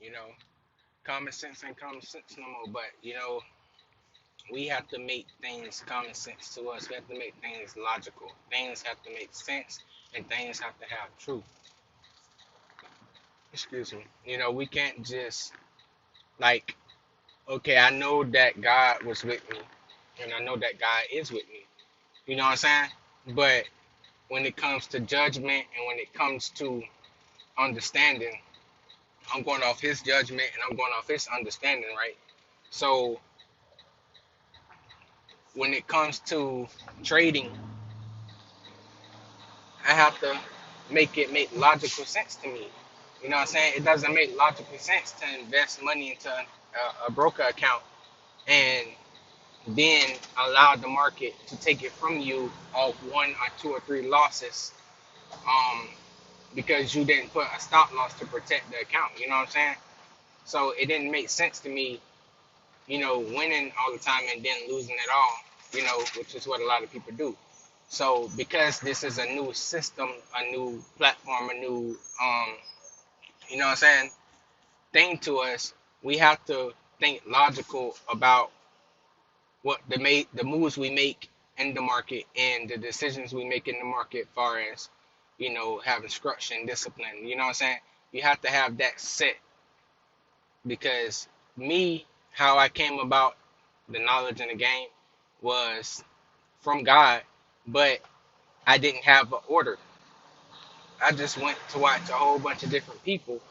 You know, common sense ain't common sense no more. But we have to make things common sense to us. We have to make things logical. Things have to make sense, and things have to have truth. Excuse me. We can't just like, okay, I know that God was with me, and I know that God is with me. You know what I'm saying? But when it comes to judgment and when it comes to understanding, I'm going off His judgment and I'm going off His understanding, right? So when it comes to trading, I have to make it make logical sense to me. You know what I'm saying? It doesn't make logical sense to invest money into a broker account and then allow the market to take it from you off one or two or three losses, um, because you didn't put a stop loss to protect the account. You know what I'm saying? So it didn't make sense to me, winning all the time and then losing it all, which is what a lot of people do. So because this is a new system, a new platform, a new, you know what I'm saying, thing to us, we have to think logical about what the moves we make in the market and the decisions we make in the market, far as having structure and discipline. You know what I'm saying? You have to have that set, because me, how I came about the knowledge in the game was from God, but I didn't have an order. I just went to watch a whole bunch of different people,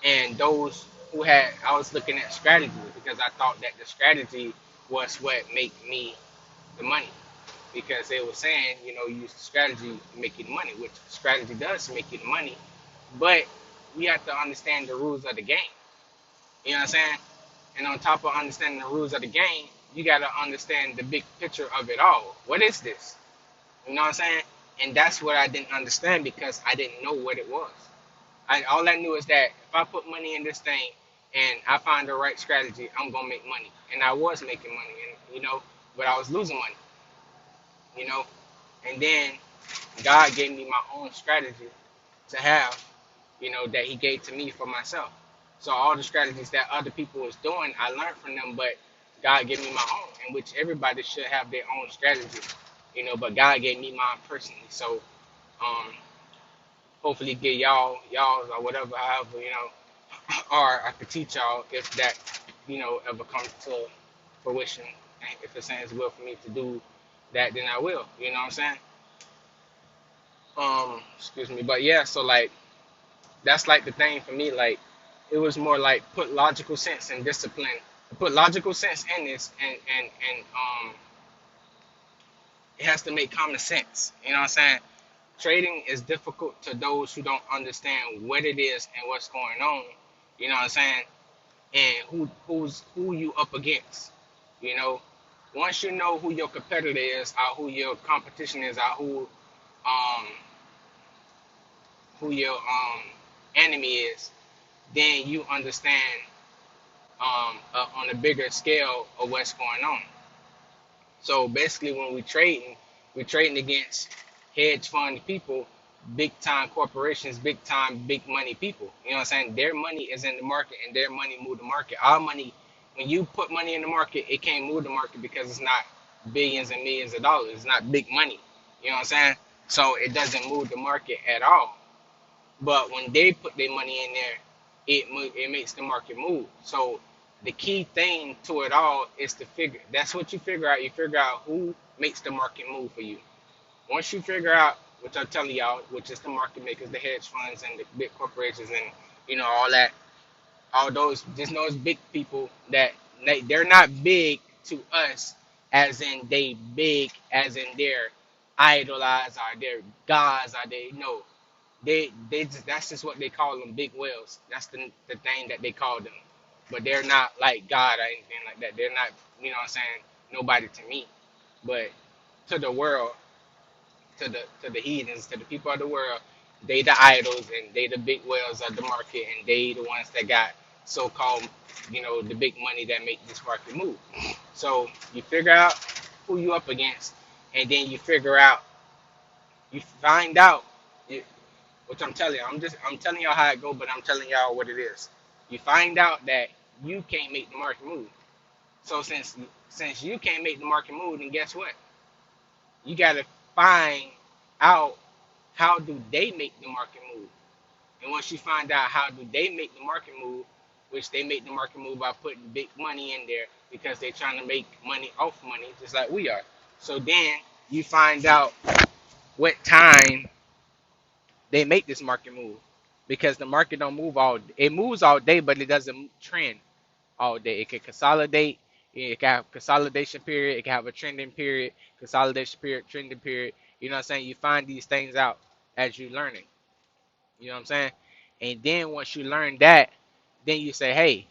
and those who had, I was looking at strategy because I thought that the strategy was what make me the money, because they were saying, use the strategy to make you the money, which strategy does make you the money, but you have to understand the rules of the game. You know what I'm saying? And on top of understanding the rules of the game, you got to understand the big picture of it all. What is this? You know what I'm saying? And that's what I didn't understand because I didn't know what it was. All I knew is that if I put money in this thing and I find the right strategy, I'm gonna make money. And I was making money, and but I was losing money, you know. And then God gave me my own strategy to have, that He gave to me for myself. So all the strategies that other people was doing, I learned from them, but God gave me my own, in which everybody should have their own strategy, but God gave me mine personally. So um, hopefully get y'all or whatever, however, or I could teach y'all if that, ever comes to fruition. And if it's His will for me to do that, then I will. You know what I'm saying? Excuse me, but yeah. So like that's like the thing for me. Like it was more like put logical sense and discipline. Put logical sense in this, and it has to make common sense. You know what I'm saying? Trading is difficult to those who don't understand what it is and what's going on. You know what I'm saying? And who you up against. You know, once you know who your competitor is, or who your competition is, or um who your enemy is, then you understand on a bigger scale of what's going on. So basically, when we're trading against hedge fund people, big time corporations, big time, big money people. You know what I'm saying? Their money is in the market, and their money move the market. Our money, when you put money in the market, it can't move the market because it's not billions and millions of dollars. It's not big money. You know what I'm saying? So it doesn't move the market at all. But when they put their money in there, it makes the market move. So the key thing to it all is to figure. That's what you figure out. You figure out who makes the market move for you. Once you figure out, which I'm telling y'all, which is the market makers, the hedge funds, and the big corporations, and all that, all those, just those big people that they're not big to us, as in they big, as in they're idolized or they're gods or they no they just, that's just what they call them, big whales. That's the thing that they call them. But they're not like God or anything like that. They're not, what I'm saying, nobody to me. But to the world, to the heathens, to the people of the world, they the idols and they the big whales of the market, and they the ones that got so called, the big money that make this market move. So you figure out who you up against, and then you find out, which I'm telling you, I'm telling y'all how it go, but I'm telling y'all what it is. You find out that you can't make the market move. So since you can't make the market move, then guess what? You gotta find out how do they make the market move. And once you find out how do they make the market move, which they make the market move by putting big money in there because they're trying to make money off money, just like we are. So then you find out what time they make this market move because the market don't move all. It moves all day, but it doesn't trend all day. It can consolidate. It can have consolidation period. It can have a trending period, consolidation period, trending period. You know what I'm saying? You find these things out as you learning. You know what I'm saying? And then once you learn that, then you say, hey,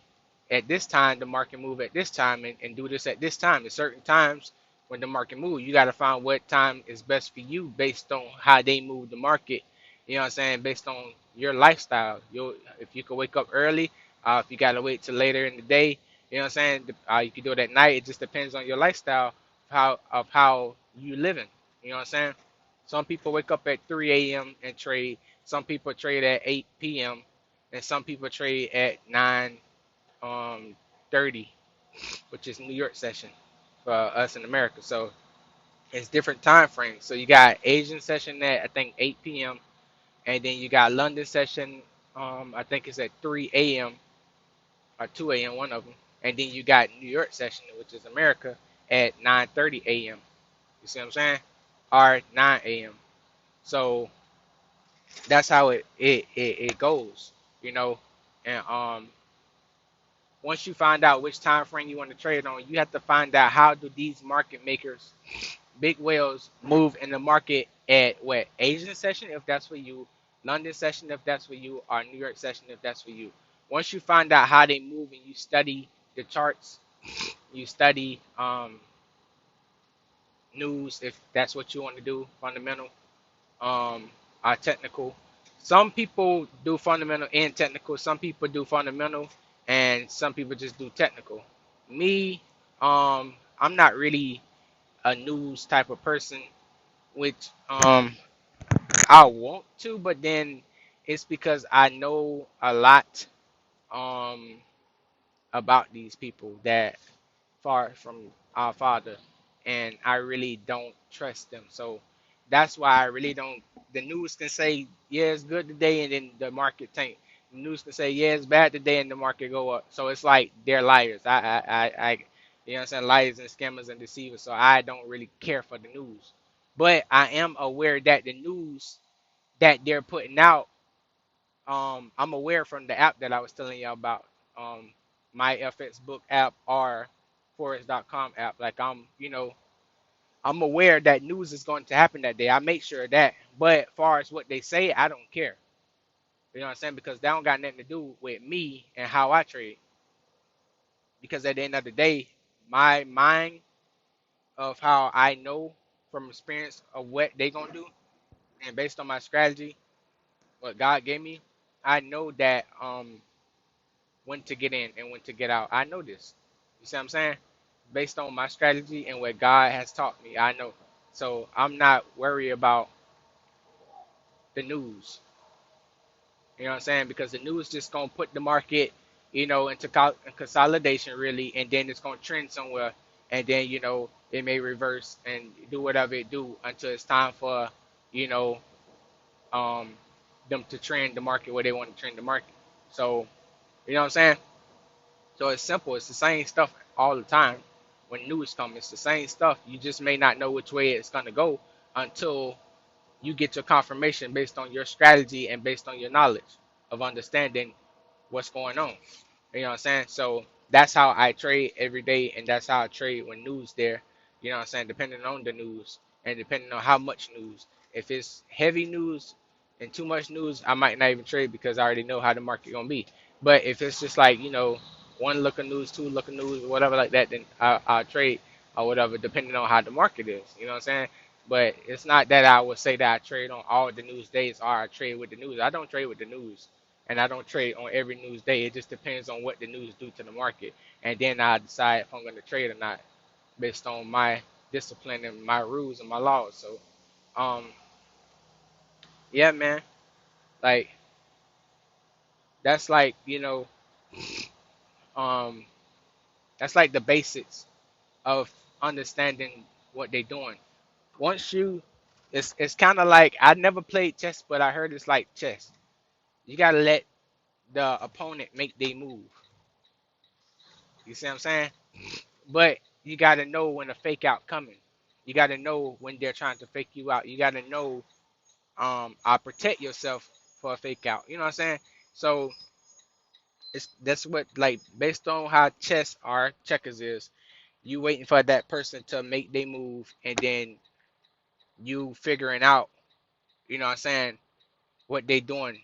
at this time the market move at this time and do this at this time. At certain times when the market move, you got to find what time is best for you based on how they move the market. You know what I'm saying? Based on your lifestyle. You if you can wake up early, if you got to wait till later in the day, you know what I'm saying? You can do it at night. It just depends on your lifestyle, how you living. You know what I'm saying? Some people wake up at 3 a.m. and trade. Some people trade at 8 p.m. and some people trade at 9 um 30, which is New York session for us in America. So it's different time frames. So you got Asian session at I think 8 p.m. and then you got London session. I think it's at 3 a.m. or 2 a.m. one of them, and then you got New York session, which is America, at 9:30 a.m. You see what I'm saying? Or 9 a.m. So that's how it goes, you know. And once you find out which time frame you want to trade on, you have to find out how do these market makers, big whales, move in the market at what Asian session if that's for you, London session if that's for you, or New York session if that's for you. Once you find out how they move and you study the charts, you study news if that's what you want to do, fundamental, are technical. Some people do fundamental and technical. Some people do fundamental, and some people just do technical. Me, I'm not really a news type of person, which I want to, but then it's because I know a lot um about these people that far from our Father, and I really don't trust them. So that's why I really don't. The news can say yeah it's good today, and then the market tank. The news can say yeah it's bad today, and the market go up. So it's like they're liars. You know what I'm saying, liars and scammers and deceivers. So I don't really care for the news, but I am aware that the news that they're putting out, I'm aware from the app that I was telling you about, my FX book app or Forex.com app. Like I'm aware that news is going to happen that day. I make sure of that. But as far as what they say, I don't care. You know what I'm saying? Because that don't got nothing to do with me and how I trade. Because at the end of the day, my mind of how I know from experience of what they gonna do, and based on my strategy, what God gave me, I know that when to get in and when to get out. I know this. You see what I'm saying? Based on my strategy and what God has taught me, I know. So I'm not worried about the news. You know what I'm saying? Because the news just gonna put the market, into consolidation really, and then it's gonna trend somewhere, and then it may reverse and do whatever it do until it's time for, you know, um, them to trend the market where they want to trend the market. So you know what I'm saying? So it's simple. It's the same stuff all the time. When news comes, it's the same stuff. You just may not know which way it's gonna go until you get your confirmation based on your strategy and based on your knowledge of understanding what's going on. You know what I'm saying? So that's how I trade every day, and that's how I trade when news there. You know what I'm saying? Depending on the news and depending on how much news. If it's heavy news and too much news, I might not even trade because I already know how the market gonna be. But if it's just like one look of news, two look of news, whatever like that, then I'll trade or whatever, depending on how the market is. You know what I'm saying? But it's not that I would say that I trade on all the news days or I trade with the news. I don't trade with the news and I don't trade on every news day. It just depends on what the news do to the market, and then I decide if I'm going to trade or not based on my discipline and my rules and my laws. So, um, yeah, man, like that's like Um, that's like the basics of understanding what they're doing. Once you, it's kind of like I never played chess, but I heard it's like chess. You gotta let the opponent make their move. You see what I'm saying? But you gotta know when a fake out coming. You gotta know when they're trying to fake you out. You gotta know protect yourself for a fake out. You know what I'm saying? So it's that's what like based on how chess or checkers is, you waiting for that person to make their move and then you figuring out, you know what I'm saying, what they doing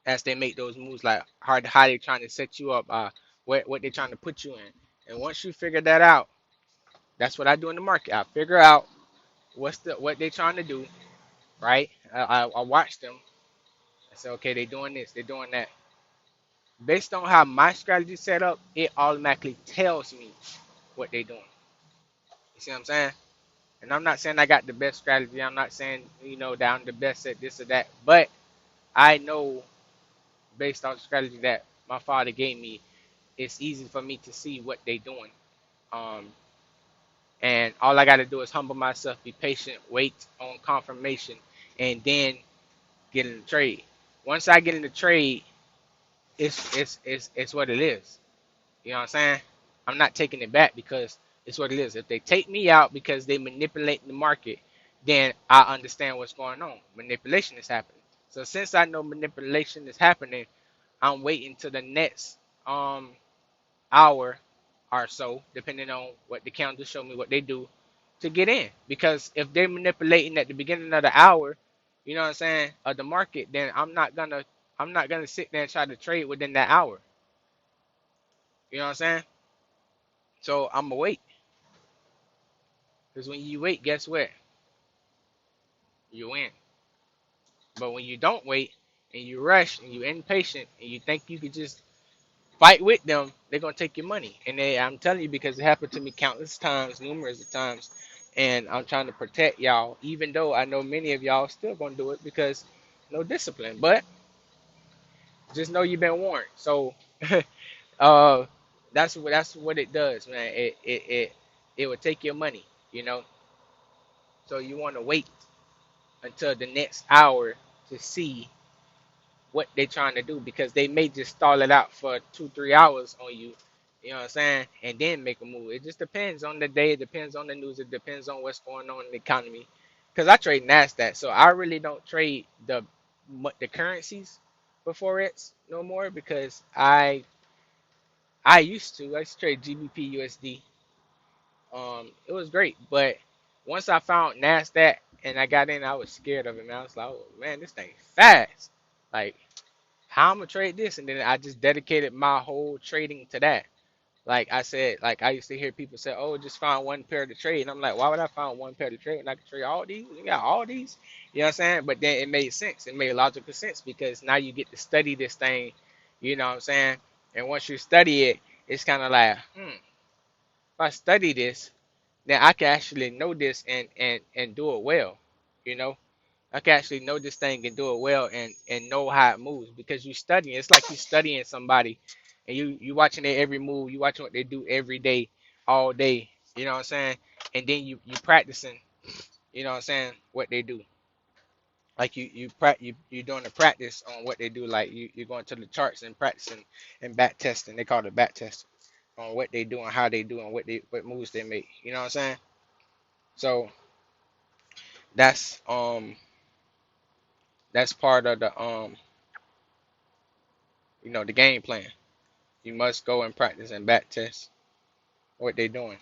as they make those moves, like how they trying to set you up, what they trying to put you in. And once you figure that out, that's what I do in the market. I figure out what they trying to do, right? I watch them. I say, okay, they doing this, they doing that. Based on how my strategy set up, it automatically tells me what they doing. You see what I'm saying? And I'm not saying I got the best strategy. I'm not saying that I'm the best at this or that. But I know based on the strategy that my father gave me, it's easy for me to see what they doing. Um, and all I got to do is humble myself, be patient, wait on confirmation, and then get in the trade. Once I get in the trade, it's what it is. You know what I'm saying? I'm not taking it back because it's what it is. If they take me out because they manipulate the market, then I understand what's going on. Manipulation is happening. So since I know manipulation is happening, I'm waiting to the next um hour or so, depending on what the calendar show me what they do, to get in. Because if they're manipulating at the beginning of the hour, you know what I'm saying, of the market, then I'm not gonna sit there and try to trade within that hour. You know what I'm saying? So I'm gonna wait. Because when you wait, guess what? You win. But when you don't wait and you rush and you're impatient and you think you could just fight with them, they're gonna take your money. And I'm telling you because it happened to me countless times, numerous of times. And I'm trying to protect y'all, even though I know many of y'all still gonna do it because no discipline. But just know you've been warned. So uh that's what it does, man. It will take your money, you know. So you wanna wait until the next hour to see what they're trying to do because they may just stall it out for 2 3 hours on you, you know what I'm saying, and then make a move. It just depends on the day, it depends on the news, it depends on what's going on in the economy. Because I trade Nasdaq, so I really don't trade the currencies for Forex no more because I used to trade GBP USD. It was great, but once I found Nasdaq and I got in, I was scared of it, man. I was like, oh man, this thing fast. Like how I'm gonna trade this, and then I just dedicated my whole trading to that. Like I said, like I used to hear people say, "Oh, just find one pair to trade," and I'm like, "Why would I find one pair to trade and I can trade all these? You got all these?" You know what I'm saying? But then it made sense. It made logical sense because now you get to study this thing. You know what I'm saying? And once you study it, it's kind of like, if I study this, then I can actually know this and do it well. You know? I can actually know this thing and do it well and know how it moves because you studying. It's like you studying somebody and you watching their every move, you watching what they do every day, all day. You know what I'm saying? And then you practicing. You know what I'm saying? What they do. Like you doing the practice on what they do. Like you're going to the charts and practicing and back testing. They call it back testing on what they do and how they do and what moves they make. You know what I'm saying? So that's that's part of the game plan. You must go and practice and back test what they're doing.